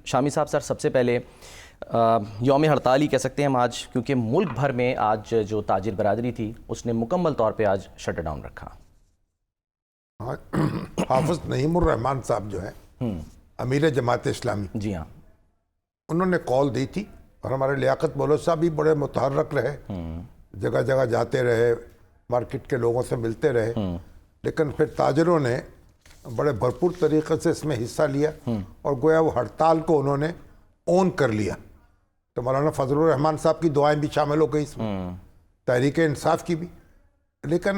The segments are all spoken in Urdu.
شامی صاحب سر سب سے پہلے یوم ہڑتال ہی کہہ سکتے ہیں ہم آج، کیونکہ ملک بھر میں آج جو تاجر برادری تھی اس نے مکمل طور پہ آج شٹ ڈاؤن رکھا. حافظ نعیم الرحمان صاحب جو ہیں امیر جماعت اسلامی، جی ہاں، انہوں نے کال دی تھی اور ہمارے لیاقت مولوی صاحب بھی بڑے متحرک رہے، جگہ جگہ جاتے رہے، مارکیٹ کے لوگوں سے ملتے رہے، لیکن پھر تاجروں نے بڑے بھرپور طریقے سے اس میں حصہ لیا اور گویا وہ ہڑتال کو انہوں نے اون کر لیا. تو مولانا فضل الرحمان صاحب کی دعائیں بھی شامل ہو گئی اس میں، تحریک انصاف کی بھی. لیکن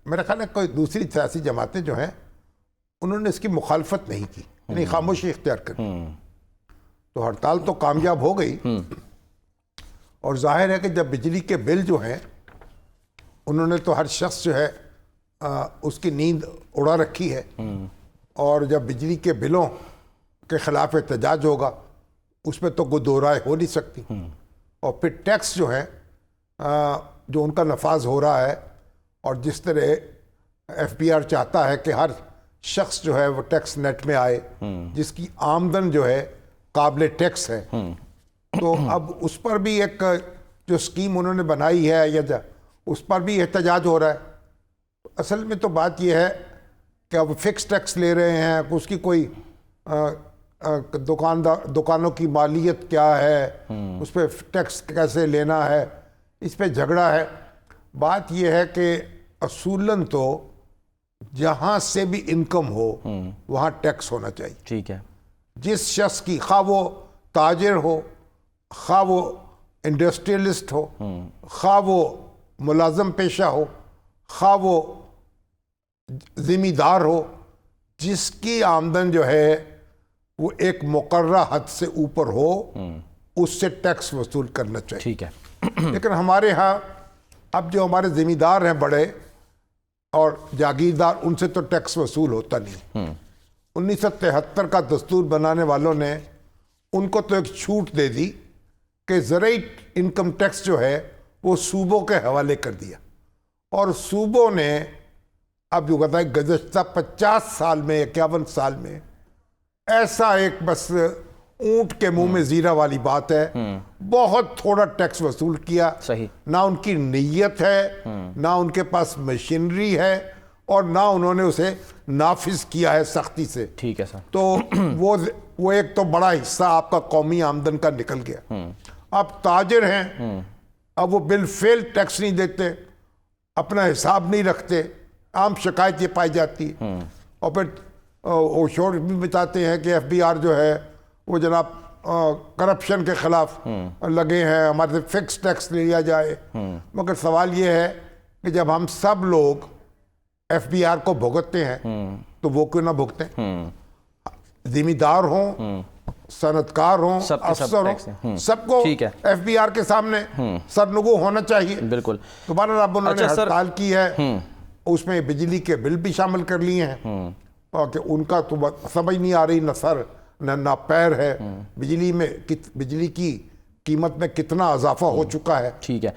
میرا خیال ہے کوئی دوسری سیاسی جماعتیں جو ہیں انہوں نے اس کی مخالفت نہیں کی، یعنی خاموشی اختیار کر دی. تو ہڑتال تو کامیاب ہو گئی، اور ظاہر ہے کہ جب بجلی کے بل جو ہیں انہوں نے تو ہر شخص جو ہے اس کی نیند اڑا رکھی ہے، اور جب بجلی کے بلوں کے خلاف احتجاج ہوگا اس میں تو کوئی دو رائے ہو نہیں سکتی. اور پھر ٹیکس جو ہے جو ان کا نفاذ ہو رہا ہے، اور جس طرح ایف بی آر چاہتا ہے کہ ہر شخص جو ہے وہ ٹیکس نیٹ میں آئے جس کی آمدن جو ہے قابل ٹیکس ہے، تو اب اس پر بھی ایک جو اسکیم انہوں نے بنائی ہے یا اس پر بھی احتجاج ہو رہا ہے. اصل میں تو بات یہ ہے کہ اب فکس ٹیکس لے رہے ہیں، اس کی کوئی دکانوں کی مالیت کیا ہے، اس پہ ٹیکس کیسے لینا ہے، اس پہ جھگڑا ہے. بات یہ ہے کہ اصولاً تو جہاں سے بھی انکم ہو وہاں ٹیکس ہونا چاہیے. ٹھیک ہے. جس شخص کی، خواہ وہ تاجر ہو، خواہ وہ انڈسٹریلسٹ ہو، خواہ وہ ملازم پیشہ ہو، خواہ وہ ذمہ دار ہو، جس کی آمدن جو ہے وہ ایک مقررہ حد سے اوپر ہو اس سے ٹیکس وصول کرنا چاہیے. ٹھیک ہے. لیکن ہمارے ہاں اب جو ہمارے ذمہ دار ہیں بڑے اور جاگیردار، ان سے تو ٹیکس وصول ہوتا نہیں. 1973 کا دستور بنانے والوں نے ان کو تو ایک چھوٹ دے دی کہ زرعی انکم ٹیکس جو ہے وہ صوبوں کے حوالے کر دیا، اور صوبوں نے اب جو کہتا ہے گزشتہ 50 سال میں 51 سال میں ایسا ایک بس اونٹ کے منہ میں زیرہ والی بات ہے، بہت تھوڑا ٹیکس وصول کیا. صحیح. نہ ان کی نیت ہے، نہ ان کے پاس مشینری ہے، اور نہ انہوں نے اسے نافذ کیا ہے سختی سے. ٹھیک ہے سر. تو وہ ایک تو بڑا حصہ آپ کا قومی آمدن کا نکل گیا. اب تاجر ہیں، اب وہ بالفعل ٹیکس نہیں دیتے، اپنا حساب نہیں رکھتے، عام شکایت یہ پائی جاتی ہے. اور پھر وہ شور بھی بتاتے ہیں کہ ایف بی آر جو ہے وہ جناب کرپشن کے خلاف لگے ہیں، ہمارے سے فکس ٹیکس لیا جائے. مگر سوال یہ ہے کہ جب ہم سب لوگ ایف بی آر کو بھگتتے ہیں تو وہ کیوں نہ بھگتیں؟ ذمہ دار ہوں، صنعت کار ہوں، افسر ہوں، سب کو ایف بی آر کے سامنے سرنگو ہونا چاہیے. بالکل. دوبارہ رب انہوں نے ہڑتال کی ہے، اس میں بجلی کے بل بھی شامل کر لیے ہیں، اور کہ ان کا تو سمجھ نہیں آ رہی نہ سر نہ پیر ہے. بجلی کی قیمت میں کتنا اضافہ ہو چکا ہے. ٹھیک ہے.